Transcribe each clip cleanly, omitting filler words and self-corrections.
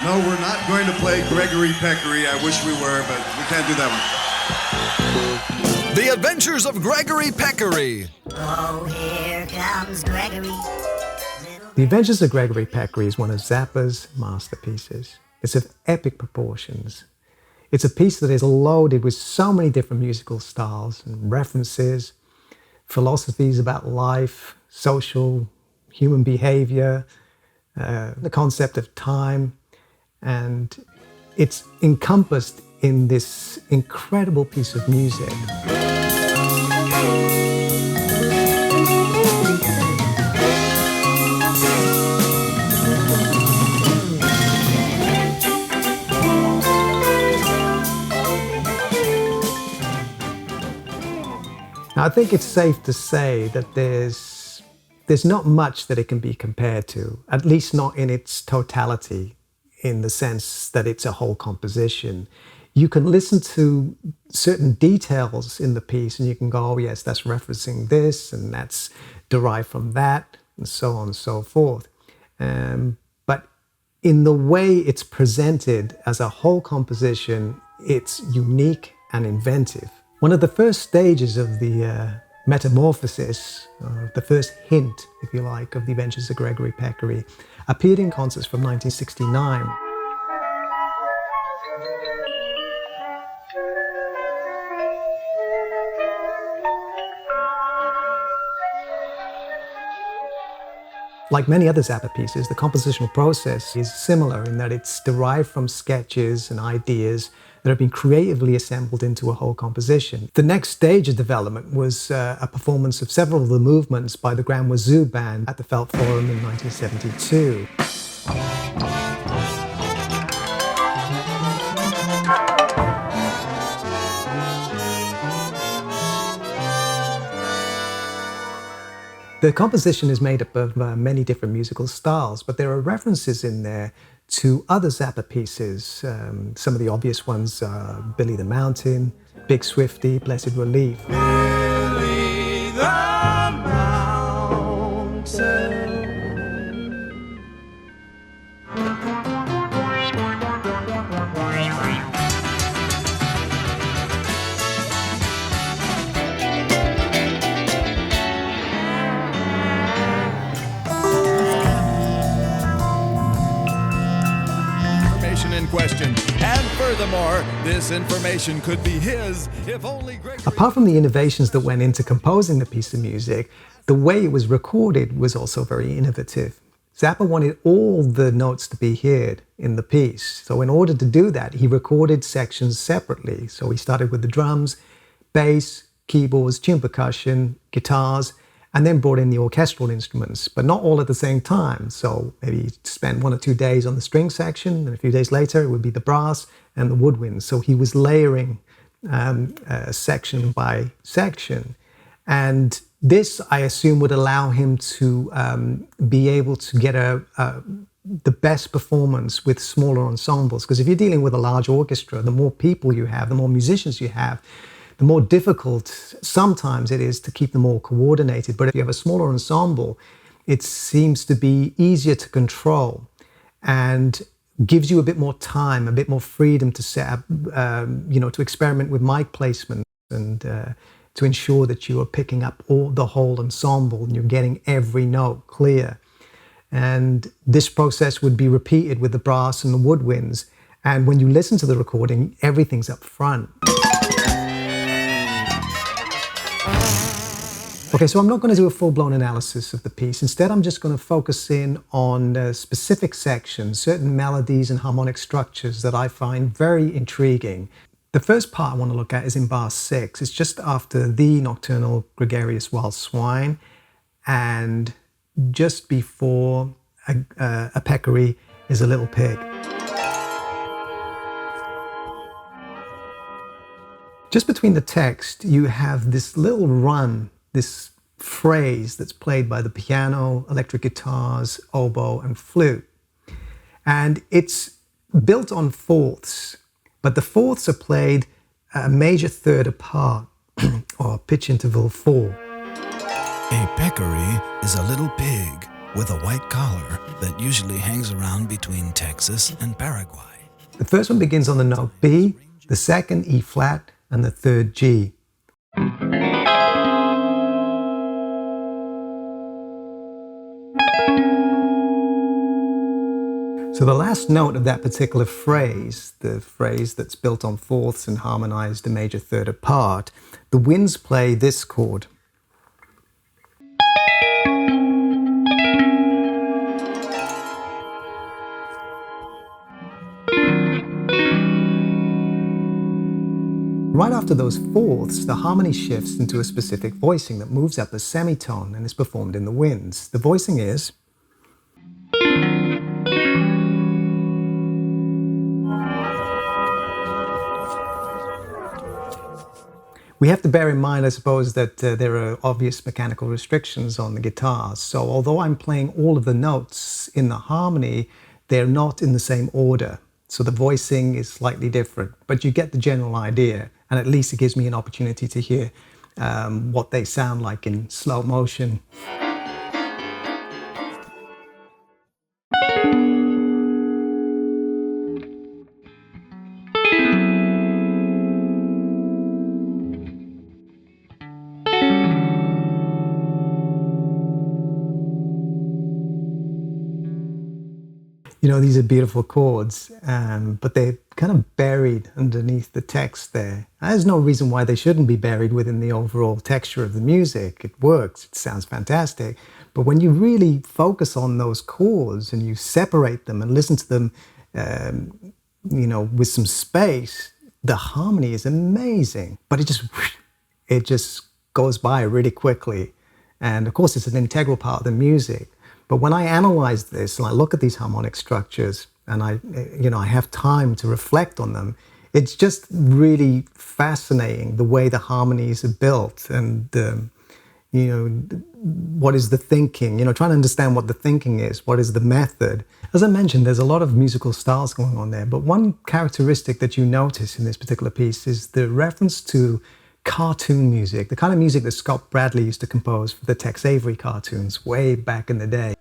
No, we're not going to play Greggery Peccary. I wish we were, but we can't do that one. The Adventures of Greggery Peccary. Oh, here comes Greggery. The Adventures of Greggery Peccary is one of Zappa's masterpieces. It's of epic proportions. It's a piece that is loaded with so many different musical styles and references, philosophies about life, social, human behavior, the concept of time, and it's encompassed in this incredible piece of music. Now, I think it's safe to say that there's not much that it can be compared to, at least not in its totality, in the sense that it's a whole composition. You can listen to certain details in the piece and you can go, oh yes, that's referencing this and that's derived from that, and so on and so forth. But in the way it's presented as a whole composition, it's unique and inventive. One of the first stages of the metamorphosis, the first hint, if you like, of the Adventures of Greggery Peccary, appeared in concerts from 1969. Like many other Zappa pieces, the compositional process is similar in that it's derived from sketches and ideas that have been creatively assembled into a whole composition. The next stage of development was a performance of several of the movements by the Grand Wazoo Band at the Felt Forum in 1972. The composition is made up of many different musical styles, but there are references in there to other Zappa pieces. Some of the obvious ones are Billy the Mountain, Big Swifty, Blessed Relief. Billy the Mountain. In question. And furthermore, this information could be his if only Greggery... Apart from the innovations that went into composing the piece of music, the way it was recorded was also very innovative. Zappa wanted all the notes to be heard in the piece. So in order to do that, he recorded sections separately. So he started with the drums, bass, keyboards, tune percussion, guitars, and then brought in the orchestral instruments, but not all at the same time. So maybe he spent 1 or 2 days on the string section, and a few days later it would be the brass and the woodwinds. So he was layering section by section. And this, I assume, would allow him to be able to get the best performance with smaller ensembles. Because if you're dealing with a large orchestra, the more people you have, the more musicians you have, the more difficult sometimes it is to keep them all coordinated. But if you have a smaller ensemble, it seems to be easier to control and gives you a bit more time, a bit more freedom to set up, to experiment with mic placement and to ensure that you are picking up the whole ensemble and you're getting every note clear. And this process would be repeated with the brass and the woodwinds. And when you listen to the recording, everything's up front. Okay, so I'm not going to do a full-blown analysis of the piece. Instead, I'm just going to focus in on specific sections, certain melodies and harmonic structures that I find very intriguing. The first part I want to look at is in bar 6. It's just after the nocturnal gregarious wild swine and just before a peccary is a little pig. Just between the text, you have this little run, this phrase that's played by the piano, electric guitars, oboe, and flute. And it's built on fourths, but the fourths are played a major third apart, or pitch interval 4. A peccary is a little pig with a white collar that usually hangs around between Texas and Paraguay. The first one begins on the note B, the second E flat, and the third G. So the last note of that particular phrase, the phrase that's built on fourths and harmonized a major third apart, the winds play this chord. Right after those fourths, the harmony shifts into a specific voicing that moves up a semitone and is performed in the winds. The voicing is... We have to bear in mind, I suppose, that there are obvious mechanical restrictions on the guitars. So although I'm playing all of the notes in the harmony, they're not in the same order. So the voicing is slightly different, but you get the general idea. And at least it gives me an opportunity to hear what they sound like in slow motion. You know, these are beautiful chords, but they're kind of buried underneath the text there. There's no reason why they shouldn't be buried within the overall texture of the music. It works, it sounds fantastic. But when you really focus on those chords and you separate them and listen to them, you know, with some space, the harmony is amazing. But it just goes by really quickly. And of course, it's an integral part of the music. But when I analyze this and I look at these harmonic structures and I have time to reflect on them, it's just really fascinating the way the harmonies are built and, what is the thinking, trying to understand what the thinking is, what is the method. As I mentioned, there's a lot of musical styles going on there, but one characteristic that you notice in this particular piece is the reference to cartoon music, the kind of music that Scott Bradley used to compose for the Tex Avery cartoons way back in the day.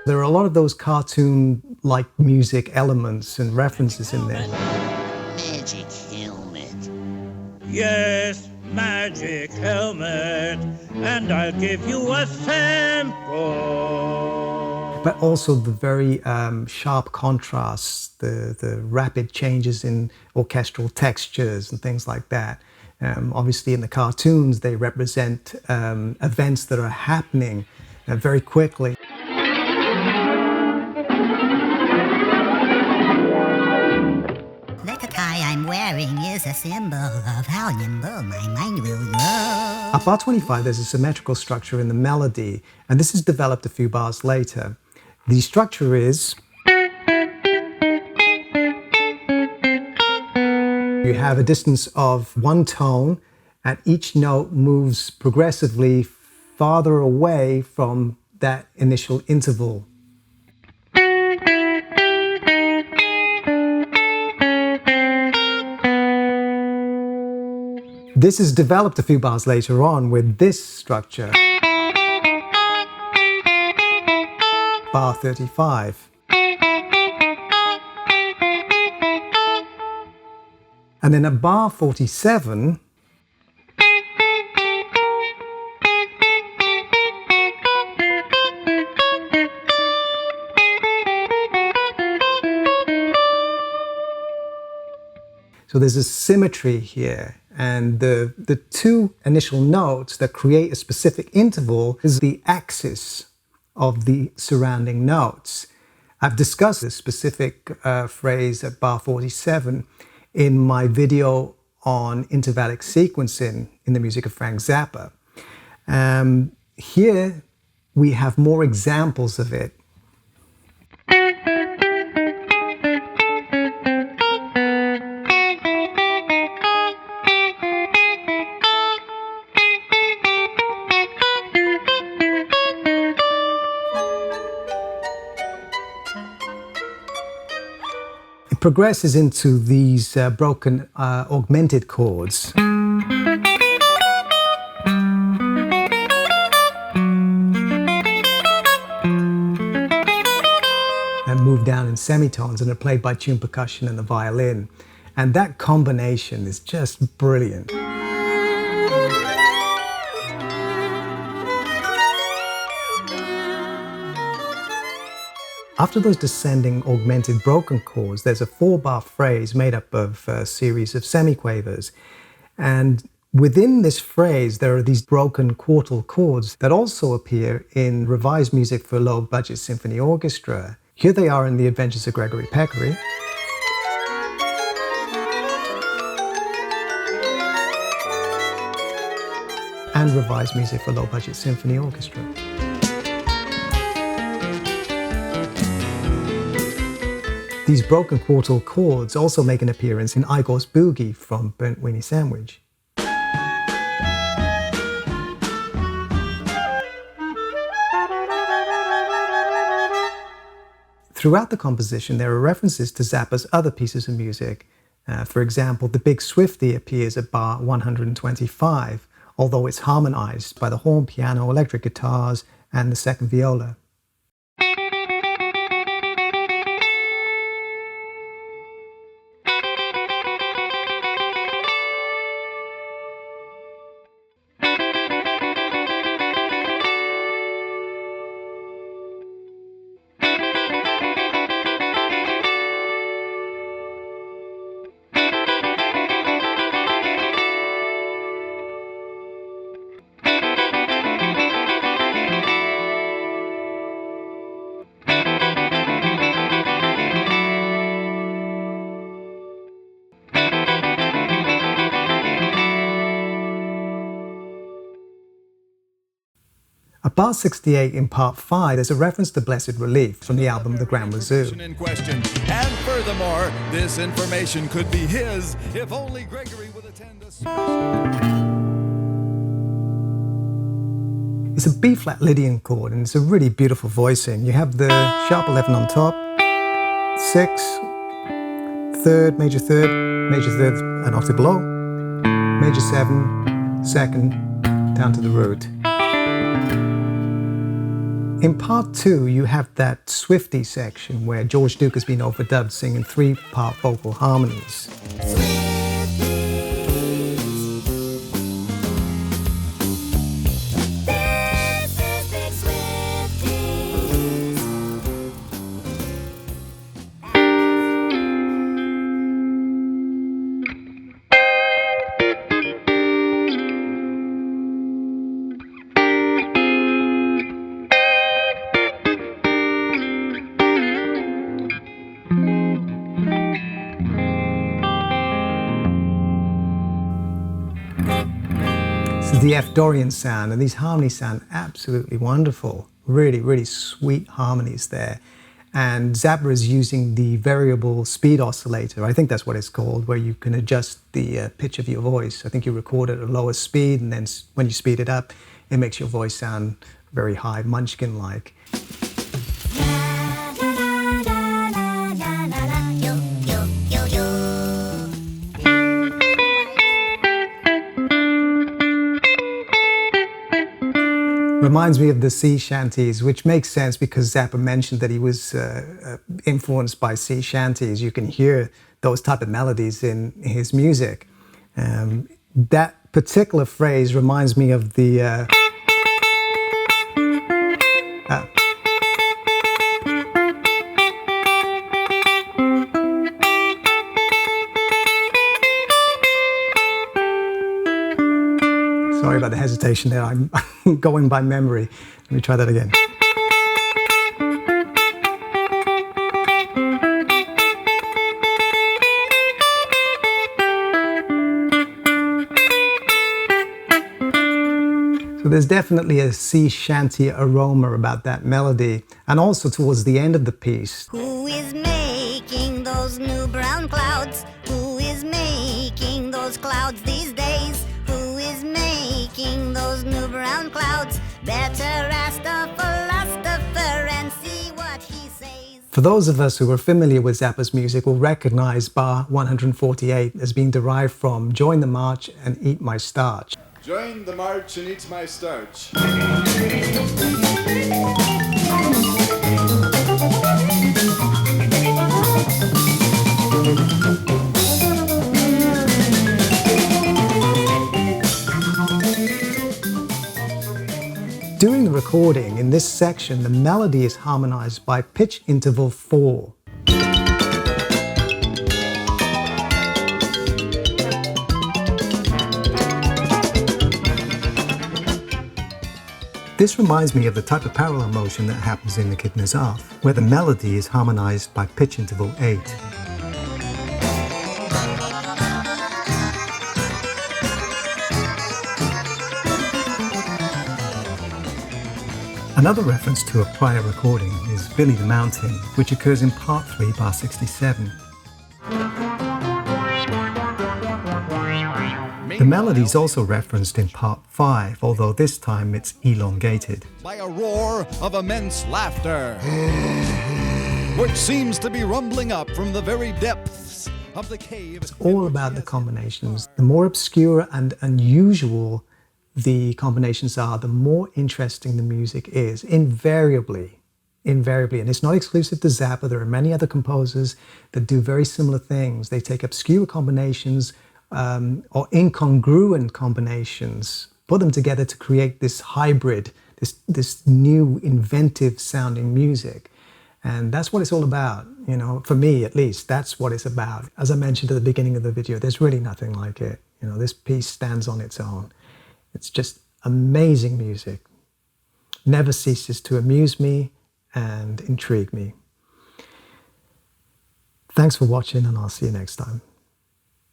There are a lot of those cartoon-like music elements and references in there. Magic helmet. Yes, magic helmet, and I'll give you a sample. But also the very sharp contrasts, the rapid changes in orchestral textures and things like that. Obviously in the cartoons, they represent events that are happening very quickly. The tie I'm wearing is a symbol of how nimble my mind will go. At bar 25, there's a symmetrical structure in the melody, and this is developed a few bars later. The structure is... You have a distance of one tone, and each note moves progressively farther away from that initial interval. This is developed a few bars later on with this structure. Bar 35. And then at bar 47, so there's a symmetry here. And the two initial notes that create a specific interval is the axis of the surrounding notes. I've discussed this specific phrase at bar 47 in my video on intervallic sequencing in the music of Frank Zappa. Here we have more examples of it. progresses into these broken augmented chords. And move down in semitones, and are played by tuned percussion and the violin. And that combination is just brilliant. After those descending augmented broken chords, there's a 4-bar phrase made up of a series of semiquavers. And within this phrase, there are these broken quartal chords that also appear in revised music for low-budget symphony orchestra. Here they are in the Adventures of Greggery Peccary. And revised music for low-budget symphony orchestra. These broken quartal chords also make an appearance in Igor's Boogie from Burnt Weenie Sandwich. Throughout the composition, there are references to Zappa's other pieces of music. For example, the Big Swifty appears at bar 125, although it's harmonized by the horn, piano, electric guitars, and the second viola. At bar 68 in part 5, there's a reference to Blessed Relief from the album The Grand Wazoo. In question. And furthermore, this information could be his if only Greggery would attend a... It's a B-flat Lydian chord, and it's a really beautiful voicing. You have the sharp 11 on top, 6, third, major third, an octave below, major 7, second, down to the root. In part 2, you have that Swifty section where George Duke has been overdubbed singing 3-part vocal harmonies. The F Dorian sound, and these harmonies sound absolutely wonderful. Really, really sweet harmonies there. And Zappa is using the variable speed oscillator, I think that's what it's called, where you can adjust the pitch of your voice. I think you record at a lower speed, and then when you speed it up, it makes your voice sound very high, Munchkin-like. Reminds me of the sea shanties, which makes sense because Zappa mentioned that he was influenced by sea shanties. You can hear those type of melodies in his music. That particular phrase reminds me of the... Sorry about the hesitation there, I'm going by memory. Let me try that again. So there's definitely a sea shanty aroma about that melody, and also towards the end of the piece. Who is making those new brown clouds? Who is making those clouds these days? Who is making those new brown clouds? Better ask the philosopher and see what he says. For those of us who are familiar with Zappa's music will recognize bar 148 as being derived from Join the March and Eat My Starch. Join the march and eat my starch. During the recording, in this section, the melody is harmonized by pitch interval 4. This reminds me of the type of parallel motion that happens in the Kid in Zarf, where the melody is harmonized by pitch interval 8. Another reference to a prior recording is Billy the Mountain, which occurs in part 3, bar 67. The melody is also referenced in part 5, although this time it's elongated. By a roar of immense laughter, which seems to be rumbling up from the very depths of the cave. It's all about the combinations. The more obscure and unusual the combinations are, the more interesting the music is, invariably. And it's not exclusive to Zappa. There are many other composers that do very similar things. They take obscure combinations or incongruent combinations, put them together to create this hybrid, this new inventive sounding music. And that's what it's all about, you know, for me at least, that's what it's about. As I mentioned at the beginning of the video, there's really nothing like it. You know, this piece stands on its own. It's just amazing music. Never ceases to amuse me and intrigue me. Thanks for watching, and I'll see you next time.